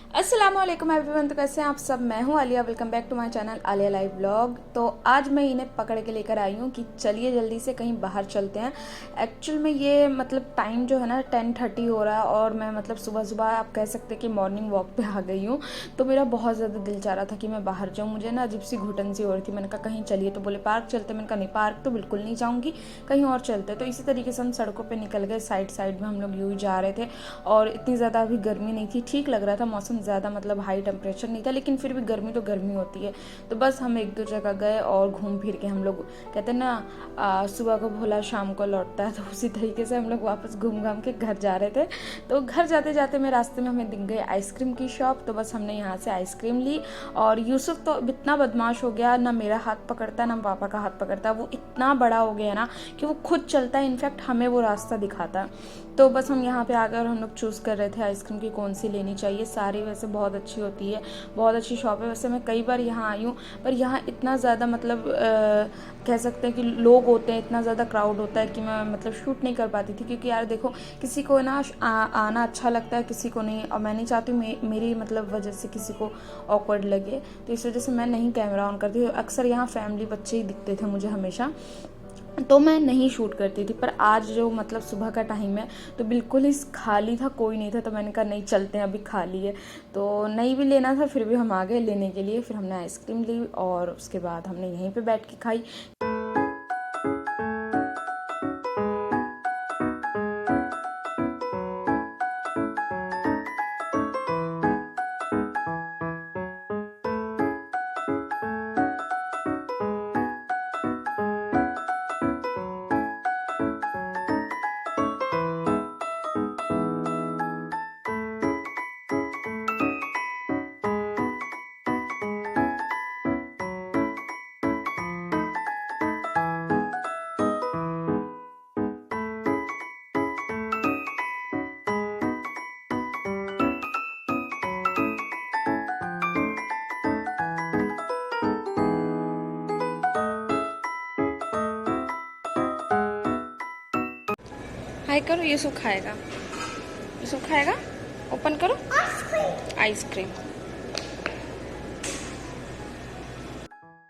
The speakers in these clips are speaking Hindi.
अस्सलामुअलैकुम एवरीवन। तो कैसे हैं आप सब? मैं हूं Alia, welcome back to my channel Alia live vlog. तो आज मैं इन्हें पकड़ के लेकर आई हूं कि चलिए जल्दी से कहीं बाहर चलते हैं। एक्चुअल में ये मतलब टाइम जो है ना 10:30 हो रहा है और मैं मतलब सुबह सुबह आप कह सकते हैं कि मॉर्निंग वॉक पे आ गई हूँ। तो मेरा बहुत ज़्यादा दिल चाह रहा था कि मैं बाहर जाऊँ। मुझे ना अजीब सी घुटन सी हो रही थी। मैंने कहा कहीं चलिए, तो बोले पार्क चलते। मैंने कहा नहीं, पार्क तो बिल्कुल नहीं जाऊँगी, कहीं और चलते। तो इसी तरीके से हम सड़कों पर निकल गए। साइड साइड में हम लोग यूँ ही जा रहे थे और इतनी ज़्यादा अभी गर्मी नहीं थी, ठीक लग रहा था मौसम, ज़्यादा मतलब हाई टेम्परेचर नहीं था, लेकिन फिर भी गर्मी तो गर्मी होती है। तो बस हम एक दो जगह गए और घूम फिर के हम लोग कहते हैं ना सुबह को भोला शाम को लौटता है, तो उसी तरीके से हम लोग वापस घूम घाम के घर जा रहे थे। तो घर जाते जाते मैं रास्ते में हमें दिख गई आइसक्रीम की शॉप। तो बस हमने यहाँ से आइसक्रीम ली और यूसुफ तो इतना बदमाश हो गया, ना मेरा हाथ पकड़ता है ना पापा का हाथ पकड़ता है। वो इतना बड़ा हो गया ना कि वो खुद चलता है, इनफैक्ट हमें वो रास्ता दिखाता है। तो बस हम यहाँ पे आ गए और हम लोग चूज़ कर रहे थे आइसक्रीम की कौन सी लेनी चाहिए। सारी वैसे बहुत अच्छी होती है, बहुत अच्छी शॉप है। वैसे मैं कई बार यहाँ आई हूँ, पर यहाँ इतना ज़्यादा मतलब कह सकते हैं कि लोग होते हैं, इतना ज़्यादा क्राउड होता है कि मैं मतलब शूट नहीं कर पाती थी। क्योंकि यार देखो, किसी को ना आना अच्छा लगता है, किसी को नहीं, और मैं नहीं चाहती मेरी मतलब वजह से किसी को ऑकवर्ड लगे। तो इस वजह से मैं नहीं कैमरा ऑन करती। अक्सर यहाँ फैमिली बच्चे ही दिखते थे मुझे हमेशा, तो मैं नहीं शूट करती थी। पर आज जो मतलब सुबह का टाइम है तो बिल्कुल ही खाली था, कोई नहीं था। तो मैंने कहा नहीं चलते हैं, अभी खाली है। तो नहीं भी लेना था, फिर भी हम आ गए लेने के लिए। फिर हमने आइसक्रीम ली और उसके बाद हमने यहीं पे बैठ के खाई। हाय करो, ये सब खाएगा, ये सब खाएगा। ओपन करो आइसक्रीम।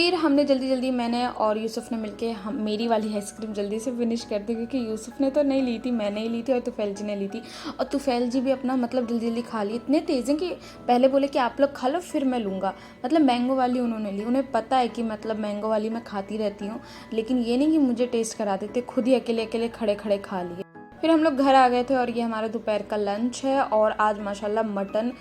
फिर हमने जल्दी जल्दी, मैंने और यूसुफ ने मिलके हम मेरी वाली आइसक्रीम जल्दी से फिनिश कर दी। क्योंकि यूसुफ ने तो नहीं ली थी, मैंने ही ली थी और तुफैल जी ने ली थी। और तुफैल जी भी अपना मतलब जल्दी जल्दी खा ली। इतने तेज़ हैं कि पहले बोले कि आप लोग खा लो फिर मैं लूँगा। मतलब मैंगो वाली उन्होंने ली। उन्हें पता है कि मतलब मैंगो वाली मैं खाती रहती हूँ, लेकिन ये नहीं कि मुझे टेस्ट करा देते, खुद ही अकेले अकेले खड़े खड़े खा लिए। फिर हम लोग घर आ गए थे और ये हमारा दोपहर का लंच है। और आज माशाल्लाह मटन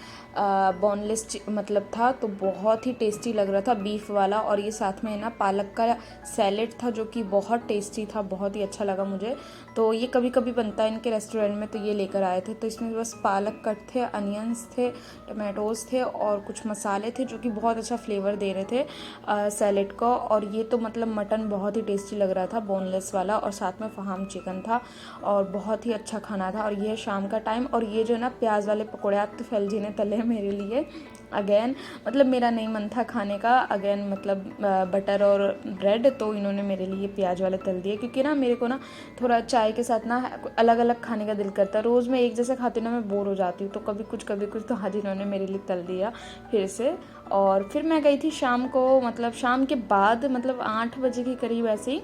बोनलेस मतलब था, तो बहुत ही टेस्टी लग रहा था, बीफ वाला। और ये साथ में ना पालक का सैलेड था जो कि बहुत टेस्टी था, बहुत ही अच्छा लगा मुझे। तो ये कभी कभी बनता है इनके रेस्टोरेंट में, तो ये लेकर आए थे। तो इसमें बस पालक कट थे, अनियंस थे, टमाटोज़ थे और कुछ मसाले थे जो कि बहुत अच्छा फ्लेवर दे रहे थे सैलेड को। और ये तो मतलब मटन बहुत ही टेस्टी लग रहा था, बोनलेस वाला। और साथ में फ़हाम चिकन था और बहुत ही अच्छा खाना था। और ये शाम का टाइम, और ये जो ना प्याज वाले पकौड़े आप तो फैल जी ने तले मेरे लिए अगेन। मतलब मेरा नहीं मन था खाने का अगेन, मतलब बटर और ब्रेड, तो इन्होंने मेरे लिए प्याज वाले तल दिए। क्योंकि ना मेरे को ना थोड़ा चाय के साथ ना अलग अलग खाने का दिल करता है। रोज़ मैं एक जैसा खाती हूँ ना, मैं बोर हो जाती हूँ। तो कभी कुछ, तो आज इन्होंने मेरे लिए तल दिया फिर से। और फिर मैं गई थी शाम को, मतलब शाम के बाद, मतलब 8 बजे के करीब ऐसे ही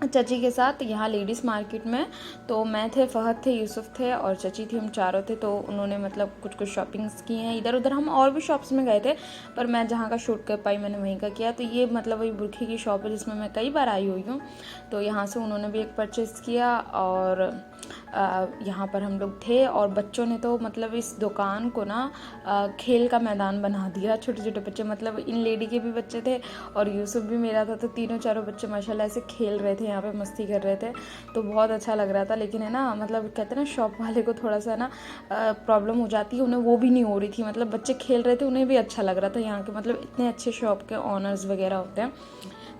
चची के साथ यहाँ लेडीज़ मार्केट में। तो मैं थे, फ़हद थे, यूसुफ थे और चची थी, हम चारों थे। तो उन्होंने मतलब कुछ कुछ शॉपिंग्स की हैं इधर उधर। हम और भी शॉप्स में गए थे, पर मैं जहाँ का शूट कर पाई मैंने वहीं का किया। तो ये मतलब वही बुरखे की शॉप है जिसमें मैं कई बार आई हुई हूँ। तो यहाँ से उन्होंने भी एक परचेज़ किया और यहाँ पर हम लोग थे। और बच्चों ने तो मतलब इस दुकान को ना खेल का मैदान बना दिया। छोटे छोटे बच्चे, मतलब इन लेडी के भी बच्चे थे और यूसुफ भी मेरा था। तो तीनों चारों बच्चे माशाल्लाह ऐसे खेल रहे थे, यहाँ पे मस्ती कर रहे थे। तो बहुत अच्छा लग रहा था। लेकिन है ना, मतलब कहते हैं ना शॉप वाले को थोड़ा सा ना प्रॉब्लम हो जाती है, उन्हें वो भी नहीं हो रही थी। मतलब बच्चे खेल रहे थे, उन्हें भी अच्छा लग रहा था। यहाँ के मतलब इतने अच्छे शॉप के ऑनर्स वगैरह होते हैं।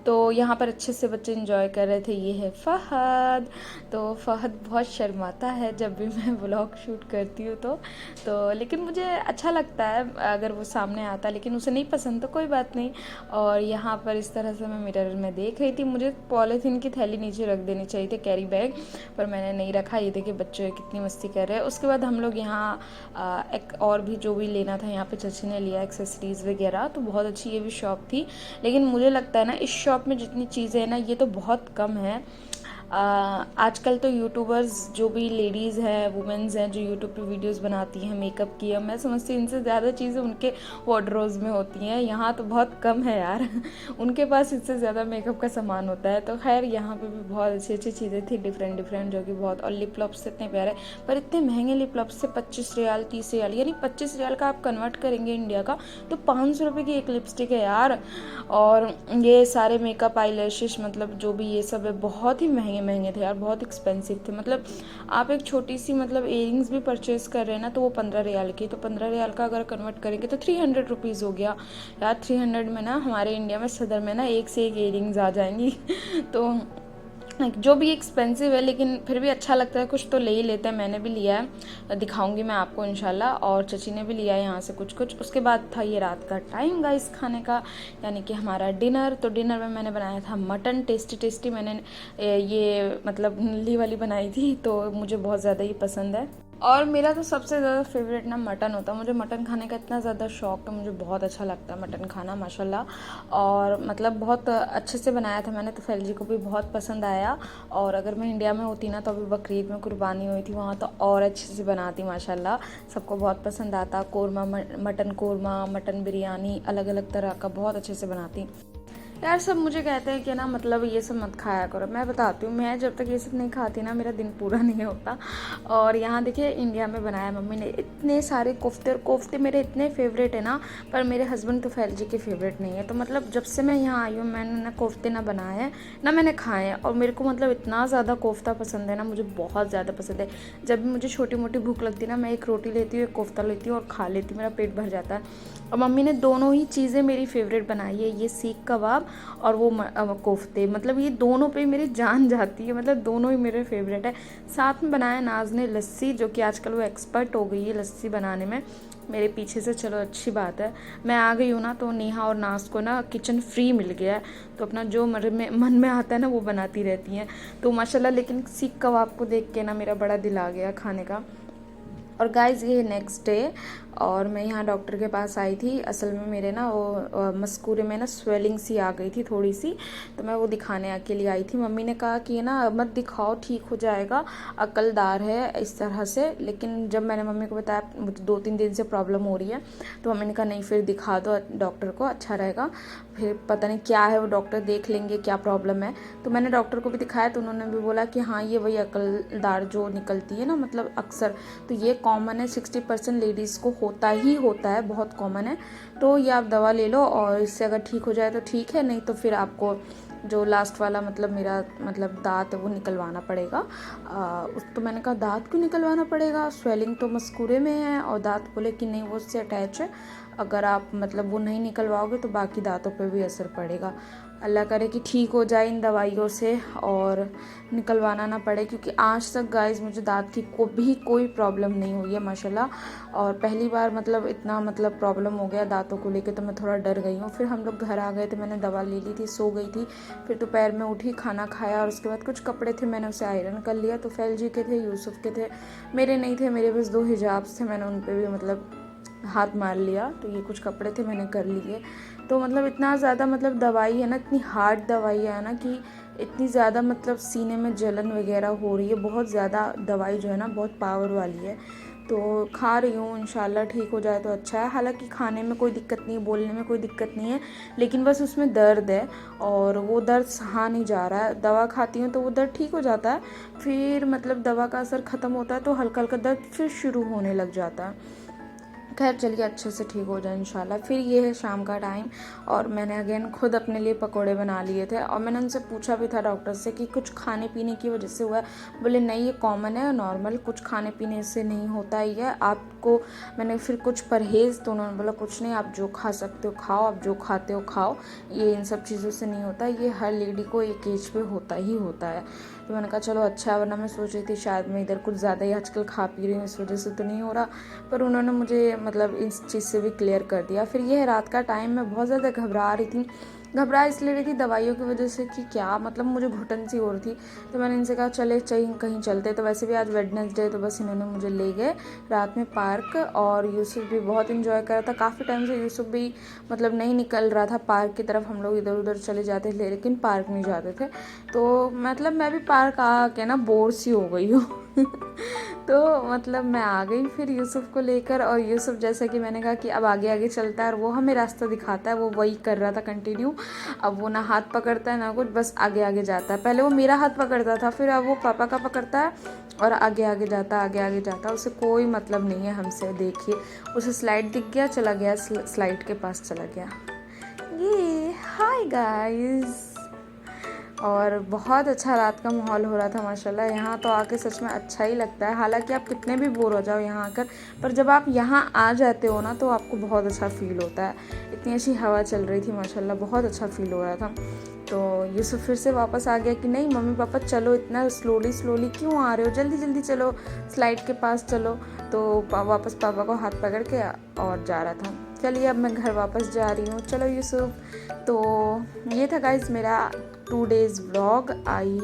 तो यहाँ पर अच्छे से बच्चे एंजॉय कर रहे थे। ये है फ़हद। तो फ़हद बहुत शर्माता है जब भी मैं व्लॉग शूट करती हूँ तो लेकिन मुझे अच्छा लगता है अगर वो सामने आता, लेकिन उसे नहीं पसंद तो कोई बात नहीं। और यहाँ पर इस तरह से मैं मिरर में देख रही थी। मुझे पॉलीथीन की थैली नीचे रख देनी चाहिए थी, कैरी बैग, पर मैंने नहीं रखा। ये देखिए बच्चे कितनी मस्ती कर रहे हैं। उसके बाद हम लोग यहाँ एक और भी जो भी लेना था यहाँ पे चाची ने लिया, एक्सेसरीज़ वगैरह। तो बहुत अच्छी ये भी शॉप थी, लेकिन मुझे लगता है ना इस शॉप में जितनी चीज़ें हैं ना ये तो बहुत कम है। आजकल तो यूट्यूबर्स जो भी लेडीज़ हैं, वुमेन्स हैं, जो यूट्यूब पे वीडियोस बनाती हैं मेकअप की, मैं समझती हूँ इनसे ज़्यादा चीज़ें उनके वार्डरोब्स में होती हैं। यहाँ तो बहुत कम है यार उनके पास इससे ज़्यादा मेकअप का सामान होता है। तो खैर यहाँ पे भी बहुत अच्छी अच्छी चीज़ें थी, डिफरेंट डिफरेंट, जो कि बहुत। और लिप लॉप्स इतने प्यारे, पर इतने महंगे लिप लॉप्स से 25 रियाल 30 रियाल, यानी 25 रियाल का आप कन्वर्ट करेंगे इंडिया का तो 500 रुपये की एक लिपस्टिक है यार। और ये सारे मेकअप, आई लैशेस, मतलब जो भी ये सब है बहुत ही महंगे महंगे थे यार, बहुत एक्सपेंसिव थे। मतलब आप एक छोटी सी मतलब इयरिंग्स भी परचेज कर रहे हैं ना तो वो 15 रियाल की, तो 15 रियाल का अगर कन्वर्ट करेंगे तो 300 रुपीज़ हो गया यार। 300 में ना हमारे इंडिया में सदर में ना एक से एक इयरिंग्स आ जाएंगी तो जो भी एक्सपेंसिव है लेकिन फिर भी अच्छा लगता है, कुछ तो ले ही लेते हैं। मैंने भी लिया है, दिखाऊंगी मैं आपको इंशाल्लाह। और चची ने भी लिया है यहाँ से कुछ कुछ। उसके बाद था ये रात का टाइम गाइस खाने का, यानी कि हमारा डिनर। तो डिनर में मैंने बनाया था मटन, टेस्टी टेस्टी। मैंने ये मतलब नली वाली बनाई थी, तो मुझे बहुत ज़्यादा ही पसंद है। और मेरा तो सबसे ज़्यादा फेवरेट ना मटन होता है। मुझे मटन खाने का इतना ज़्यादा शौक है, मुझे बहुत अच्छा लगता है मटन खाना माशाल्लाह। और मतलब बहुत अच्छे से बनाया था मैंने, तो फैलजी को भी बहुत पसंद आया। और अगर मैं इंडिया में होती ना तो अभी बकरीद में कुर्बानी हुई थी वहाँ, तो और अच्छे से बनाती माशाल्लाह, सबको बहुत पसंद आता। कोरमा, मटन कोरमा, मटन बिरयानी, अलग अलग तरह का बहुत अच्छे से बनाती यार। सब मुझे कहते हैं कि ना मतलब ये सब मत खाया करो। मैं बताती हूँ, मैं जब तक ये सब नहीं खाती ना मेरा दिन पूरा नहीं होता। और यहाँ देखिए इंडिया में बनाया मम्मी ने इतने सारे कोफ्ते, और कोफ्ते मेरे इतने फेवरेट है ना, पर मेरे हस्बैंड तो फैलजी के फेवरेट नहीं है। तो मतलब जब से मैं यहाँ आई हूँ मैंने ना कोफ्ते ना बनाए हैं ना मैंने खाए हैं। और मेरे को मतलब इतना ज़्यादा कोफ्ता पसंद है ना, मुझे बहुत ज़्यादा पसंद है। जब भी मुझे छोटी मोटी भूख लगती है ना, मैं एक रोटी लेती हूँ, एक कोफ्ता लेती हूँ और खा लेती हूँ, मेरा पेट भर जाता है। और मम्मी ने दोनों ही चीज़ें मेरी फेवरेट बनाई है, ये सीख कबाब और वो कोफ्ते। मतलब ये दोनों पे मेरी जान जाती है, मतलब दोनों ही मेरे फेवरेट है। साथ में बनाया नाज ने लस्सी, जो कि आजकल वो एक्सपर्ट हो गई है लस्सी बनाने में मेरे पीछे से। चलो अच्छी बात है, मैं आ गई हूँ ना तो नेहा और नाज को ना किचन फ्री मिल गया है, तो अपना जो मन में आता है ना वो बनाती रहती हैं। तो माशाल्लाह, लेकिन सीख कबाब को देख के ना मेरा बड़ा दिल आ गया खाने का। और गाइज़ ये नेक्स्ट डे, और मैं यहाँ डॉक्टर के पास आई थी। असल में मेरे ना वो मस्कूरे में ना स्वेलिंग सी आ गई थी थोड़ी सी, तो मैं वो दिखाने के लिए आई थी। मम्मी ने कहा कि ना मत दिखाओ, ठीक हो जाएगा, अकलदार है इस तरह से। लेकिन जब मैंने मम्मी को बताया मुझे 2-3 दिन से प्रॉब्लम हो रही है, तो मम्मी ने कहा नहीं फिर दिखा दो डॉक्टर को, अच्छा रहेगा। फिर पता नहीं क्या है, वो डॉक्टर देख लेंगे क्या प्रॉब्लम है। तो मैंने डॉक्टर को भी दिखाया, तो उन्होंने भी बोला कि हाँ ये वही अकलदार जो निकलती है ना, मतलब अक्सर, तो ये कॉमन है, 60% लेडीज़ को होता ही होता है, बहुत कॉमन है। तो ये आप दवा ले लो, और इससे अगर ठीक हो जाए तो ठीक है, नहीं तो फिर आपको जो लास्ट वाला मतलब मेरा मतलब दांत है वो निकलवाना पड़ेगा। उस तो मैंने कहा दांत क्यों निकलवाना पड़ेगा, स्वेलिंग तो मस्कूरे में है। और दांत बोले कि नहीं वो उससे अटैच है, अगर आप मतलब वो नहीं निकलवाओगे तो बाकी दांतों पे भी असर पड़ेगा। अल्लाह करे कि ठीक हो जाए इन दवाइयों से और निकलवाना ना पड़े, क्योंकि आज तक गाइस मुझे दांत की कोई प्रॉब्लम नहीं हुई है माशाल्लाह। और पहली बार मतलब इतना मतलब प्रॉब्लम हो गया दांतों को लेके, तो मैं थोड़ा डर गई हूँ। फिर हम लोग घर आ गए थे, मैंने दवा ले ली थी, सो गई थी। फिर दोपहर में उठी, खाना खाया, और उसके बाद कुछ कपड़े थे मैंने उसे आयरन कर लिया। तो फैलजी के थे, यूसुफ के थे, मेरे नहीं थे। मेरे बस 2 हिजाब थे, मैंने उन पर भी मतलब हाथ मार लिया। तो ये कुछ कपड़े थे मैंने कर लिए। तो मतलब इतना ज़्यादा मतलब दवाई है ना, इतनी हार्ड दवाई है ना कि इतनी ज़्यादा मतलब सीने में जलन वगैरह हो रही है, बहुत ज़्यादा दवाई जो है ना बहुत पावर वाली है। तो खा रही हूँ, इंशाल्लाह ठीक हो जाए तो अच्छा है। हालांकि खाने में कोई दिक्कत नहीं है, बोलने में कोई दिक्कत नहीं है, लेकिन बस उसमें दर्द है, और वो दर्द सहा नहीं जा रहा है। दवा खाती हूँ तो वो दर्द ठीक हो जाता है, फिर मतलब दवा का असर ख़त्म होता है तो हल्का हल्का दर्द फिर शुरू होने लग जाता है। खैर चलिए अच्छे से ठीक हो जाए इंशाल्लाह। फिर ये है शाम का टाइम और मैंने अगेन खुद अपने लिए पकोड़े बना लिए थे और मैंने उनसे पूछा भी था डॉक्टर से कि कुछ खाने पीने की वजह से हुआ है। बोले नहीं, ये कॉमन है, नॉर्मल, कुछ खाने पीने से नहीं होता ही है आपको। मैंने फिर कुछ परहेज़, तो उन्होंने बोला कुछ नहीं, आप जो खा सकते हो खाओ, आप जो खाते हो खाओ, ये इन सब चीज़ों से नहीं होता, ये हर लेडी को एक एज पे होता ही होता है। तो मैंने कहा चलो अच्छा, वरना मैं सोच रही थी शायद मैं इधर कुछ ज़्यादा ही आजकल खा पी रही हूँ, इस वजह से तो नहीं हो रहा। पर उन्होंने मुझे मतलब इस चीज़ से भी क्लियर कर दिया। फिर ये है रात का टाइम, मैं बहुत ज़्यादा घबरा रही थी। घबरा इसलिए रही थी दवाइयों की वजह से कि क्या मतलब मुझे घुटन सी हो रही थी। तो मैंने इनसे कहा चले कहीं चलते। तो वैसे भी आज वेडनेसडे, तो बस इन्होंने मुझे ले गए रात में पार्क और यूसुफ भी बहुत इन्जॉय कर रहा था। काफ़ी टाइम से यूसुफ भी मतलब नहीं निकल रहा था पार्क की तरफ। हम लोग इधर उधर चले जाते थे लेकिन पार्क नहीं जाते थे। तो मतलब मैं भी पार्क आके ना बोर सी हो गई हूँ तो मतलब मैं आ गई फिर यूसुफ को लेकर। और यूसुफ जैसा कि मैंने कहा कि अब आगे आगे चलता है और वो हमें रास्ता दिखाता है, वो वही कर रहा था कंटिन्यू। अब वो ना हाथ पकड़ता है ना कुछ, बस आगे आगे जाता है। पहले वो मेरा हाथ पकड़ता था, फिर अब वो पापा का पकड़ता है और आगे आगे जाता है, आगे आगे जाता है। उसे कोई मतलब नहीं है हमसे। देखिए उसे स्लाइड दिख गया, चला गया स्लाइड के पास चला गया। ये हाय गाइस। और बहुत अच्छा रात का माहौल हो रहा था माशाल्लाह। यहाँ तो आके सच में अच्छा ही लगता है। हालांकि आप कितने भी बोर हो जाओ यहाँ आकर, पर जब आप यहाँ आ जाते हो ना तो आपको बहुत अच्छा फ़ील होता है। इतनी अच्छी हवा चल रही थी माशाल्लाह, बहुत अच्छा फ़ील हो रहा था। तो यूसुफ फिर से वापस आ गया कि नहीं मम्मी पापा चलो, इतना स्लोली स्लोली क्यों आ रहे हो, जल्दी जल्दी चलो, स्लाइड के पास चलो। तो वापस पापा को हाथ पकड़ के और जा रहा था। चलिए अब मैं घर वापस जा रही हूँ, चलो यूसुफ। तो ये था गाइस मेरा 2 डेज़ व्लॉग। आई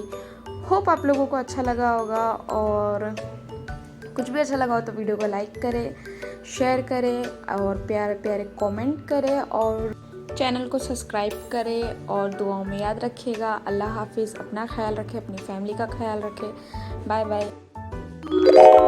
होप आप लोगों को अच्छा लगा होगा, और कुछ भी अच्छा लगा हो तो वीडियो को लाइक करें, शेयर करें और प्यारे प्यारे कमेंट करें और चैनल को सब्सक्राइब करें और दुआओं में याद रखिएगा। अल्लाह हाफिज़। अपना ख्याल रखें, अपनी फैमिली का ख्याल रखें। Bye bye.